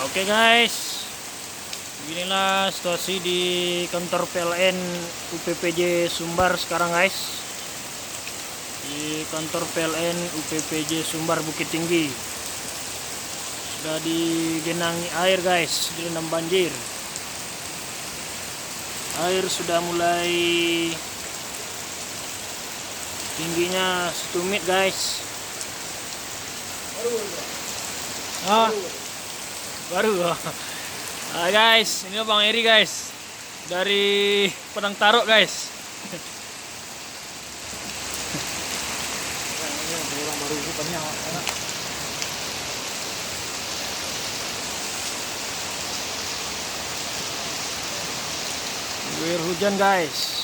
Oke guys, beginilah situasi di kantor PLN UPPJ Sumbar sekarang guys. Di kantor PLN UPPJ Sumbar Bukit Tinggi sudah digenangi air guys, direndam banjir. Air sudah mulai tingginya setumit guys. Baru guys, ini Bang Eri guys dari Padang Tarok guys. Guyur hujan guys.